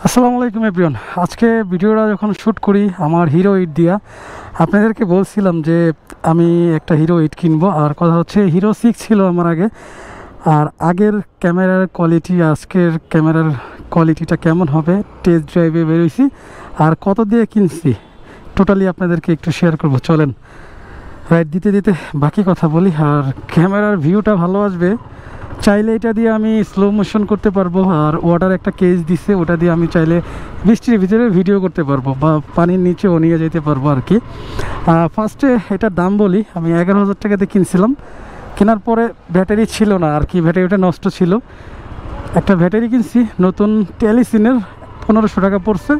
আসসালামু আলাইকুম এভরিওয়ান। আজকে ভিডিওটা যখন শ্যুট করি আমার হিরো 8 দিয়া, আপনাদেরকে বলছিলাম যে আমি একটা হিরো 8 কিনবো। আর কথা হচ্ছে হিরো 6 ছিল আমার আগে। আর আগের ক্যামেরার কোয়ালিটি আজকের ক্যামেরার কোয়ালিটিটা কেমন হবে টেস্ট ড্রাইভে বেরোইছি আর কত দিয়ে কিনছি টোটালি আপনাদেরকে একটু শেয়ার করব। চলেন রাইড দিতে দিতে বাকি কথা বলি। আর ক্যামেরার ভিউটা ভালো আসবে, চাইলে এটা দিয়ে আমি স্লো মোশন করতে পারবো। আর ওয়াটার একটা কেস দিছে, ওটা দিয়ে আমি চাইলে বৃষ্টির ভিতরে ভিডিও করতে পারবো বা পানির নিচেও নিয়ে যেতে পারবো আর কি। ফার্স্টে এটার দাম বলি, আমি 11,000 টাকাতে কিনছিলাম। কেনার পরে ব্যাটারি ছিল না আর কি, ব্যাটারিটা নষ্ট ছিল। একটা ব্যাটারি কিনছি নতুন টেলিসিনের, 1500 টাকা পড়ছে।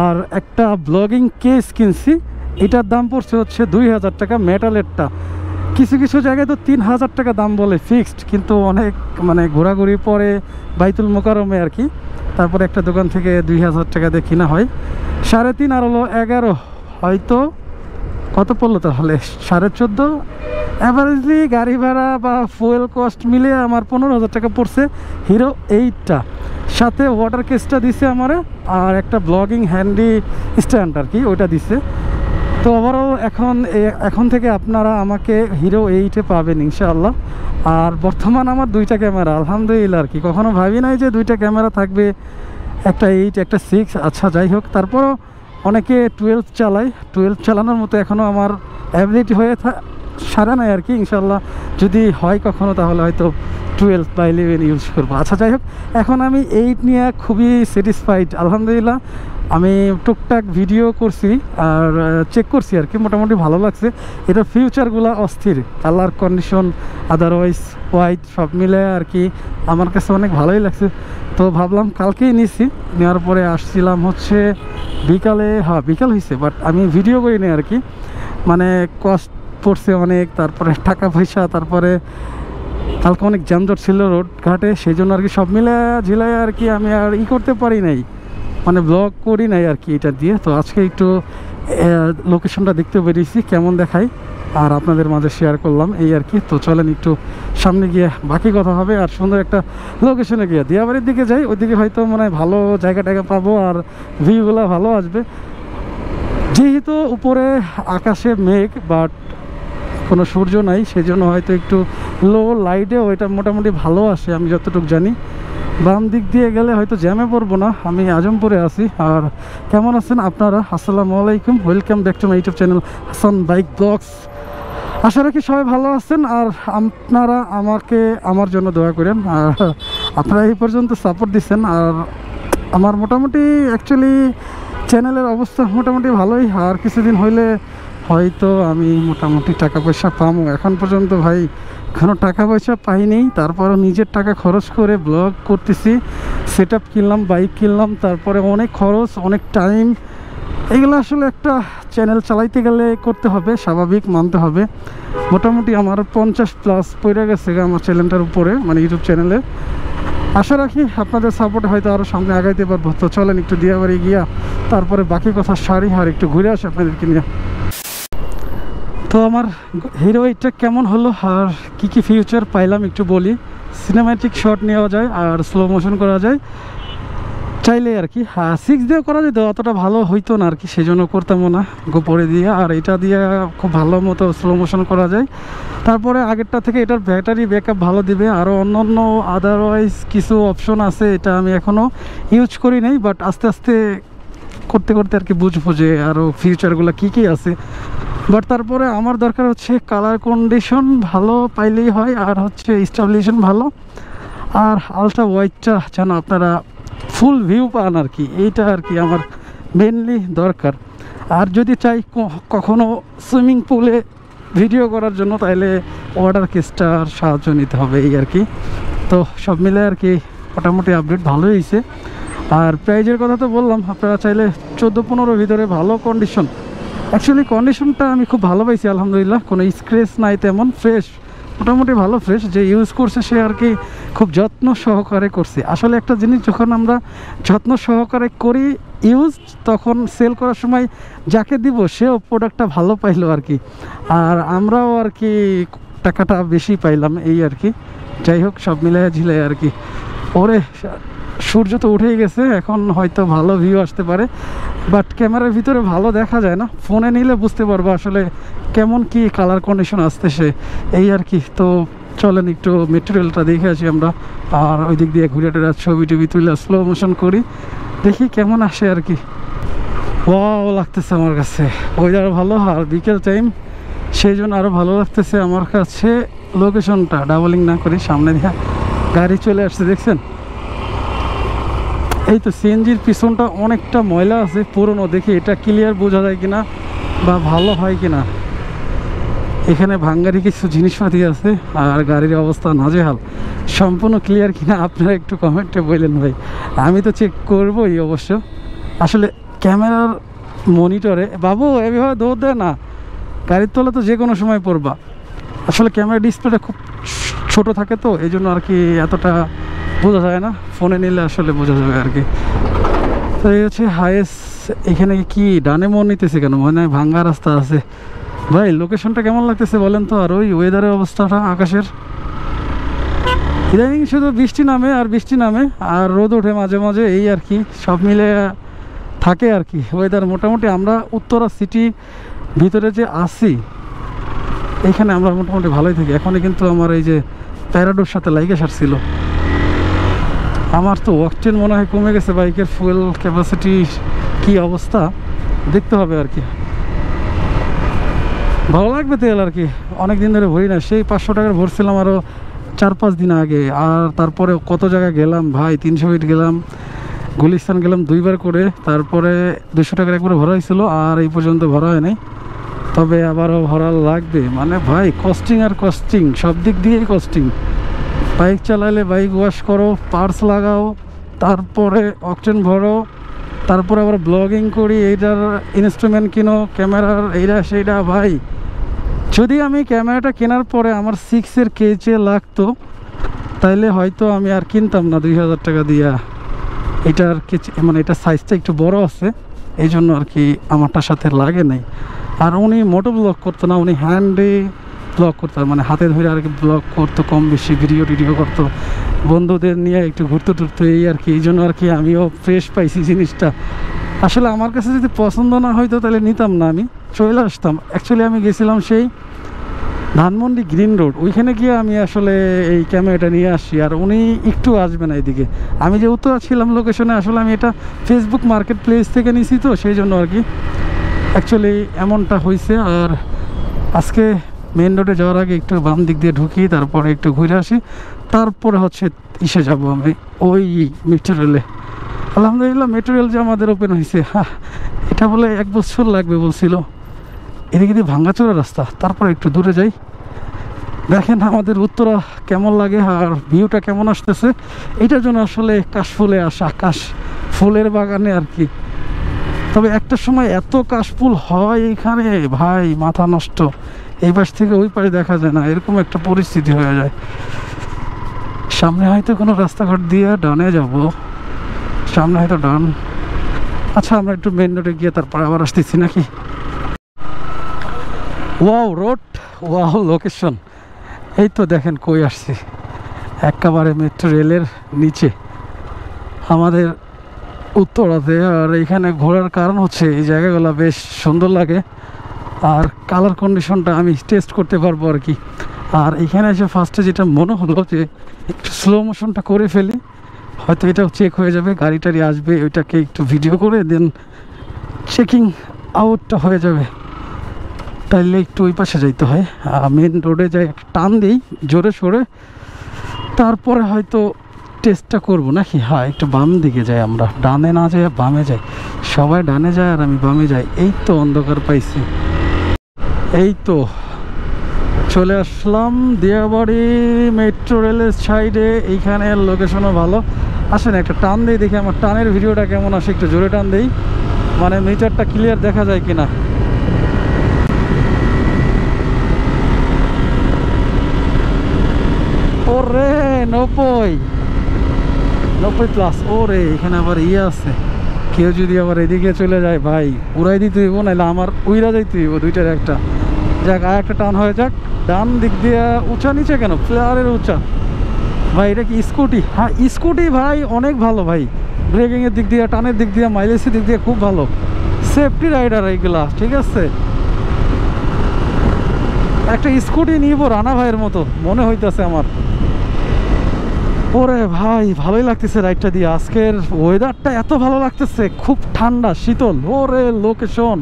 আর একটা ব্লগিং কেস কিনছি, এটার দাম পড়ছে হচ্ছে 2000 টাকা মেটালেরটা। কিছু কিছু জায়গায় তো 3000 টাকা দাম বলে ফিক্সড, কিন্তু অনেক মানে ঘোরাঘুরি পরে বাইতুল মোকারমে আর কি, তারপরে একটা দোকান থেকে 2000 টাকা দিয়ে কিনা হয়। 3.5 আর হলো 11, হয়তো কত পড়লো তাহলে 14.5। অ্যাভারেজলি গাড়ি ভাড়া বা ফুয়েল কস্ট মিলে আমার 15,000 টাকা পড়ছে হিরো 8টা। সাথে ওয়াটার কেসটা দিছে আমারে, আর একটা ব্লগিং হ্যান্ডি স্ট্যান্ড আর কি ওইটা দিছে। তো ওভারঅল এখন থেকে আপনারা আমাকে হিরো 8-এ পাবেন ইনশাআল্লাহ। আর বর্তমান আমার 2টা ক্যামেরা আলহামদুলিল্লাহ আর কি, কখনো ভাবি নাই যে 2টা ক্যামেরা থাকবে, একটা 8 একটা 6। আচ্ছা যাই হোক, তারপরও অনেকে 12 চালায়, 12 চালানোর মতো এখনও আমার অ্যাবিলিটি হয়ে সারা নাই আর কি। ইনশাআল্লাহ যদি হয় কখনো তাহলে হয়তো 12 বা 11 ইউজ করবো। আচ্ছা যাই হোক, এখন আমি 8 নিয়ে খুবই স্যাটিসফাইড আলহামদুলিল্লাহ। আমি টুকটাক ভিডিও করছি আর চেক করছি আর কি, মোটামুটি ভালো লাগছে। এটার ফিউচারগুলো অস্থির, কালার কন্ডিশন আদারওয়াইজ হোয়াইট সব মিলে আর কি আমার কাছে অনেক ভালোই লাগছে। তো ভাবলাম কালকেই নিছি, নেওয়ার পরে আসছিলাম হচ্ছে বিকালে, হ্যাঁ বিকাল হয়েছে, বাট আমি ভিডিও করি নি আর কি, মানে কষ্ট পড়ছে অনেক, তারপরে টাকা পয়সা, তারপরে কালকে অনেক যানজট ছিল রোড ঘাটে, সেই জন্য আর কি সব মিলে ঝিলায় আর কি আমি আর করতে পারি নাই, মানে ব্লগ করি নাই আর কি এটা দিয়ে। তো আজকে একটু লোকেশনটা দেখতে বেরিয়েছি কেমন দেখাই, আর আপনাদের মাঝে শেয়ার করলাম এই আর কি। তো চলেন একটু সামনে গিয়ে বাকি কথা হবে। আর সুন্দর একটা লোকেশনে গিয়ে দিয়াবাড়ির দিকে যাই, ওইদিকে হয়তো মানে ভালো জায়গা টায়গা পাবো আর ভিউগুলো ভালো আসবে। যেহেতু উপরে আকাশে মেঘ বাট কোনো সূর্য নাই, সেই জন্য হয়তো একটু লো লাইটেও এটা মোটামুটি ভালো আসে আমি যতটুকু জানি। বাম দিক দিয়ে গেলে হয়তো জ্যামে পড়বো না, আমি আজমপুরে আছি। আর কেমন আছেন আপনারা? আসসালামু আলাইকুম, welcome back to my YouTube channel Hasan bike vlogs. আশা রাখি সবাই ভালো আছেন আর আপনারা আমাকে আমার জন্য দোয়া করেন। আর আপনারা এই পর্যন্ত সাপোর্ট দিচ্ছেন। আর আমার মোটামুটি অ্যাকচুয়ালি চ্যানেলের অবস্থা মোটামুটি ভালোই, আর কিছুদিন হইলে হয়তো আমি মোটামুটি টাকা পয়সা পাবো। এখন পর্যন্ত ভাই কোনো টাকা পয়সা পাইনি, তারপরও নিজের টাকা খরচ করে ব্লগ করতেছি, সেট আপ কিনলাম, বাইক কিনলাম, তারপরে অনেক খরচ, অনেক টাইম, এগুলো আসলে একটা চ্যানেল চালাইতে গেলে করতে হবে, স্বাভাবিক মানতে হবে। মোটামুটি আমার 50+ পড়ে গেছে আমার চ্যানেলটার উপরে, মানে ইউটিউব চ্যানেলে। আশা রাখি আপনাদের সাপোর্টে হয়তো আরও সামনে আগাইতে পারবো। তো চলেন একটু দিয়াবাড়ি গিয়া তারপরে বাকি কথা সারি আর একটু ঘুরে আসি আপনাদেরকে নিয়ে। তো আমার হিরো 8টা কেমন হলো আর কি কি ফিউচার পাইলাম একটু বলি। সিনেম্যাটিক শট নেওয়া যায় আর স্লো মোশন করা যায় চাইলে আর কি। 6 দিয়ে করা যেত, অতটা ভালো হইতো না আর কি, সেই জন্য করতামও না গোপরে দিয়ে। আর এটা দিয়ে খুব ভালো মতো স্লো মোশন করা যায়। তারপরে আগেরটা থেকে এটার ব্যাটারি ব্যাকআপ ভালো দিবে, আরও অন্য অন্য আদারওয়াইজ কিছু অপশন আছে, এটা আমি এখনও ইউজ করি নাই, বাট আস্তে আস্তে করতে করতে আর কি বুঝবো যে আরও ফিউচারগুলো কী কী আছে। বাট তারপরে আমার দরকার হচ্ছে কালার কন্ডিশন ভালো পাইলেই হয়, আর হচ্ছে স্টাবলিশন ভালো, আর আলট্রা ওয়াইডটা যেন আপনারা ফুল ভিউ পান আর কি, এইটা আর কি আমার মেনলি দরকার। আর যদি চাই কখনো সুইমিং পুলে ভিডিও করার জন্য, তাহলে ওয়াটার কেসটার সাহায্য নিতে হবে এই আর কি। তো সব মিলে আর কি মোটামুটি আপডেট ভালোই হয়েছে। আর প্রাইজের কথা তো বললাম, আপনারা চাইলে 14-15 ভিতরে ভালো কন্ডিশন, অ্যাকচুয়ালি কন্ডিশনটা আমি খুব ভালো পাইছি আলহামদুলিল্লাহ, কোনো স্ক্র্যাচ নাই তেমন, ফ্রেশ মোটামুটি ভালো ফ্রেশ। যে ইউজ করছে সে আর কি খুব যত্ন সহকারে করছে। আসলে একটা জিনিস যখন আমরা যত্ন সহকারে করি ইউজ, তখন সেল করার সময় যাকে দিব সেও প্রোডাক্টটা ভালো পাইলো আর কি, আর আমরাও আর কি টাকাটা বেশি পাইলাম এই আর কি। যাই হোক, সব মিলাই ঝিলাই আর কি। ওরে সূর্য তো উঠেই গেছে, এখন হয়তো ভালো ভিউ আসতে পারে, বাট ক্যামেরার ভিতরে ভালো দেখা যায় না। ফোনে নিলে বুঝতে পারবো আসলে কেমন কি কালার কন্ডিশন আসতেছে, এই আর কি। তো চলেন একটু মেট্রো রেলটা দেখে আসি আমরা, আর ওই দিক দিয়ে ঘুরে টুরে ছবি টবি তুলে স্লো মোশন করি, দেখি কেমন আসে আর কি। ওয়াও লাগতেছে আমার কাছে, ওয়েদার ভালো আর বিকেল টাইম, সেই জন্য আরও ভালো লাগতেছে আমার কাছে লোকেশনটা। ডাবলিং না করি, সামনে দিয়ে গাড়ি চলে আসছে দেখছেন। এই তো সিএনজির পিছনটা অনেকটা ময়লা আছে, পুরনো, দেখি এটা ক্লিয়ার বোঝা যায় কিনা বা ভালো হয় কিনা। এখানে ভাঙ্গারি কিছু জিনিসপাতি আছে, আর গাড়ির অবস্থা নাজেহাল। সম্পূর্ণ ক্লিয়ার কিনা আপনারা একটু কমেন্টে বললেন ভাই, আমি তো চেক করবোই অবশ্য। আসলে ক্যামেরার মনিটরে বাবু এভাবে দৌড় দেয় না, গাড়ির তলা তো যে কোনো সময় পড়বা। আসলে ক্যামেরা ডিসপ্লেটা খুব ছোট থাকে, তো এই জন্য আর কি এতটা বোঝা যায় না, ফোনে নিলে আসলে বোঝা যাবে আর কি। তো এই হচ্ছে হাইয়েস্ট। এখানে কি ডানে মন নিতেছে কেন, মনে হয় ভাঙ্গা রাস্তা আছে। ভাই লোকেশনটা কেমন লাগতেছে বলেন তো, আর ওই ওয়েদারের অবস্থাটা আকাশের। ইদানিং শুধু বৃষ্টি নামে আর বৃষ্টি নামে, আর রোদ ওঠে মাঝে মাঝে, এই আর কি। সব মিলে থাকে আর কি ওয়েদার। মোটামুটি আমরা উত্তরা সিটি ভিতরে যে আসি, এইখানে আমরা মোটামুটি ভালোই থাকি। এখনই কিন্তু আমার এই যে প্যারাডোর সাথে লাইগে সারছিল। আমার তো অকটেন মনে হয় কমে গেছে, বাইকের ফুয়েল ক্যাপাসিটি কি অবস্থা দেখতে হবে আর কি। ভালো লাগবে তেল আর কি, অনেক দিন ধরে ভরি না। সেই 500 টাকার ভরছিলাম আরও 4-5 দিন আগে। আর তারপরে কত জায়গায় গেলাম ভাই, 300 ফিট গেলাম, গুলিস্তান গেলাম 2বার করে, তারপরে 200 টাকার একবারে ভরা হয়েছিল, আর এই পর্যন্ত ভরা হয় নাই। তবে আবারও ভরা লাগবে, মানে ভাই কস্টিং আর কস্টিং, সব দিক দিয়েই কস্টিং। বাইক চালালে বাইক ওয়াশ করো, পার্টস লাগাও, তারপরে অকটেন ভরো, তারপরে আবার ব্লগিং করি, এইটার ইনস্ট্রুমেন্ট কিনো, ক্যামেরার এইটা সেইটা। ভাই যদি আমি ক্যামেরাটা কেনার পরে আমার 6-এর কেচে লাগতো, তাইলে হয়তো আমি আর কিনতাম না 2000 টাকা দিয়া। এটার কেচে মানে এটার সাইজটা একটু বড় আছে, এই জন্য আর কি আমারটার সাথে লাগে নাই। আর উনি মোটো ব্লগ করতো না, উনি হ্যান্ডে ব্লগ করতো, মানে হাতে ধরে আর কি ব্লগ করতো, কম বেশি ভিডিও টিডিও করতো, বন্ধুদের নিয়ে একটু ঘুরতে টুরতো, এই আর কি। এই জন্য আর কি আমিও ফ্রেশ পাইছি জিনিসটা। আসলে আমার কাছে যদি পছন্দ না হইতো তাহলে নিতাম না, আমি চলে আসতাম। অ্যাকচুয়ালি আমি গেছিলাম সেই ধানমন্ডি গ্রিন রোড, ওইখানে গিয়ে আমি আসলে এই ক্যামেরাটা নিয়ে আসি। আর উনি একটু আসবে না এদিকে, আমি যে উত্তরা ছিলাম লোকেশনে, আসলে আমি এটা ফেসবুক মার্কেট প্লেস থেকে নিছি, তো সেই জন্য আর কি অ্যাকচুয়ালি এমনটা হয়েছে। আর আজকে মেন রোডে যাওয়ার আগে একটু বাম দিক দিয়ে ঢুকি, তারপরে একটু ঘুরে আসি, তারপরে হচ্ছে ইসে যাব আমি ওই মেট্রো রেলে। আলহামদুলিল্লাহ মেট্রো রেল যে আমাদের ওপেন হয়েছে, এটা বলে 1 বছর লাগবে বলছিল। এদিকে দিয়ে ভাঙ্গাচোরা রাস্তা, তারপরে একটু দূরে যাই। দেখেন আমাদের উত্তরা কেমন লাগে আর ভিউটা কেমন আসতেছে। এটার জন্য আসলে কাশফুলে আসা, কাশ ফুলের বাগানে আর কি। তবে একটা সময় এত কাশফুল হয় এখানে ভাই, মাথা নষ্ট। এই পাশ থেকে ওই পাশে দেখা যায় না, এরকম একটা পরিস্থিতি হয়ে যায়। সামনে হয়তো কোনো রাস্তাঘাট দিয়ে ডানে যাব, সামনে হয়তো ডান। আচ্ছা আমরা একটু মেন রোডে গিয়ে তারপর আবার আসতেছি নাকি। Wow road, wow location. এই তো দেখেন কই আসছি, একেবারে মেট্রো রেলের নিচে আমাদের উত্তরাতে। আর এখানে ঘোরার কারণ হচ্ছে এই জায়গাগুলো বেশ সুন্দর লাগে, আর কালার কন্ডিশনটা আমি টেস্ট করতে পারবো আর কি। আর এখানে এসে ফার্স্টে যেটা মনে হলো যে একটু স্লো মোশনটা করে ফেলি, হয়তো এটাও চেক হয়ে যাবে, গাড়ি টাড়ি আসবে, ওইটাকে একটু ভিডিও করে দেন চেকিং আউটটা হয়ে যাবে। তাইলে একটু ওই পাশে যাইতে হয়, মেন রোডে যাই একটা টান দিই জোরে সোরে, তারপরে হয়তো টেস্টটা করবো নাকি। হ্যাঁ একটু বাম দিকে যাই, আমরা ডানে না যাই বামে যাই, সবাই ডানে যায় আর আমি বামে যাই। এই তো অন্ধকার পাইছি, এই তো চলে আসলাম দিয়াবাড়ি মেট্রো রেলের সাইডে। এইখানে লোকেশনও ভালো। আসেন একটা টান দিই, দেখি আমার টানের ভিডিওটা কেমন আসে, একটু জোরে টান দিই, মানে মিটারটা ক্লিয়ার দেখা যায় কিনা। ওরে 90 প্লাস। ওরে এখানে আবার ইয়ে আছে, কেউ যদি আবার এদিকে চলে যায় ভাই উড়াই দিতে হইব, নাহলে আমার উইরা যাইতে হইব দুইটার একটা। যাক আর একটা টান হয়ে যাক। ডান দিক দিয়ে উঁচা নিচে কেন, ফ্লেয়ারের উঁচা, ভাই এটা কি স্কুটি? হ্যাঁ স্কুটি ভাই, অনেক ভালো ভাই, ব্রেকিংয়ের দিক দিয়ে, টানের দিক দিয়ে, মাইলেজের দিক দিয়ে খুব ভালো, সেফটি রাইডার এইগুলা, ঠিক আছে। একটা স্কুটি নিব রানা ভাইয়ের মতো মনে হইতেছে আমার। ওরে ভাই ভালোই লাগতেছে রাইডটা দিয়ে, আজকের ওয়েদারটা এত ভালো লাগতেছে, খুব ঠান্ডা শীতল। ওরে লোকেশন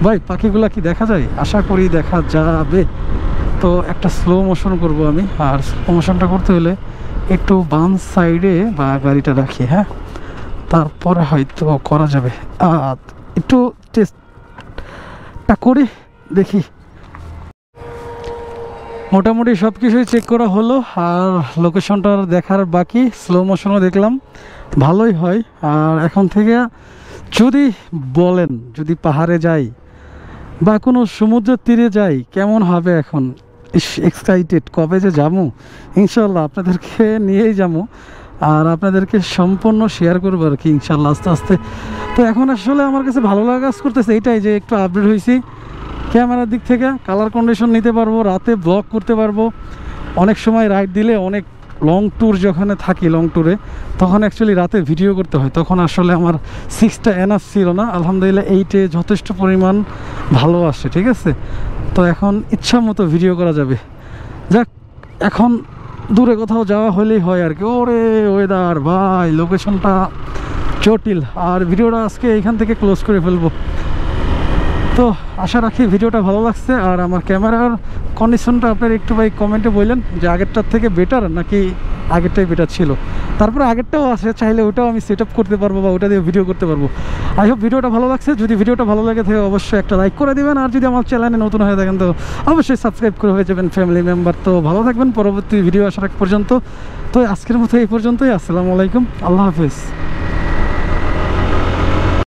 ভাই, পাখিগুলা কি দেখা যায়? আশা করি দেখা যাবে। তো একটা স্লো মোশন করব আমি, আর স্লো মোশনটা করতে হলে একটু বাম সাইডে বা গাড়িটা রাখি, হ্যাঁ, তারপরে হয়তো করা যাবে। একটু টেস্টটা করি দেখি। মোটামুটি সব কিছুই চেক করা হলো, আর লোকেশনটা দেখার বাকি, স্লো মোশনও দেখলাম, ভালোই হয়। আর এখন থেকে যদি বলেন যদি পাহাড়ে যাই বা কোনো সমুদ্রের তীরে যাই কেমন হবে, এখন এক্সাইটেড, কবে যে যাবো। ইনশাল্লাহ আপনাদেরকে নিয়েই যাবো, আর আপনাদেরকে সম্পূর্ণ শেয়ার করবো আর কি ইনশাল্লাহ আস্তে আস্তে। তো এখন আসলে আমার কাছে ভালো লাগা কাজ করতেছে এইটাই, যে একটু আপডেট হয়েছি ক্যামেরার দিক থেকে, কালার কন্ডিশন নিতে পারবো, রাতে ব্লগ করতে পারবো। অনেক সময় রাইড দিলে, অনেক লং ট্যুর যখন থাকি, লং ট্যুরে তখন অ্যাকচুয়ালি রাতে ভিডিও করতে হয়, তখন আসলে আমার 6টা এনাফ ছিল না। আলহামদুলিল্লাহ 8-এ যথেষ্ট পরিমাণ ভালো আসে, ঠিক আছে। তো এখন ইচ্ছা মতো ভিডিও করা যাবে। যাক, এখন দূরে কোথাও যাওয়া হলেই হয় আর কি। ওরে ওয়েদার ভাই, লোকেশনটা জটিল। আর ভিডিওটা আজকে এইখান থেকে ক্লোজ করে ফেলবো। তো আশা রাখি ভিডিওটা ভালো লাগছে। আর আমার ক্যামেরার কন্ডিশনটা আপনারা একটু ভাই কমেন্টে বললেন যে আগেরটার থেকে বেটার নাকি আগেরটাই বেটার ছিল। তারপরে আগেরটাও আছে, চাইলে ওটাও আমি সেট আপ করতে পারবো বা ওটা দিয়ে ভিডিও করতে পারবো। আই হোপ ভিডিওটা ভালো লাগছে। যদি ভিডিওটা ভালো লাগে থাকে অবশ্যই একটা লাইক করে দেবেন, আর যদি আমার চ্যানেলে নতুন হয়ে থাকেন তো অবশ্যই সাবস্ক্রাইব করে হয়ে যাবেন ফ্যামিলি মেম্বার। তো ভালো থাকবেন পরবর্তী ভিডিও আসার আগ পর্যন্ত। তো আজকের মতো এই পর্যন্তই। আসসালামু আলাইকুম, আল্লাহ হাফিজ।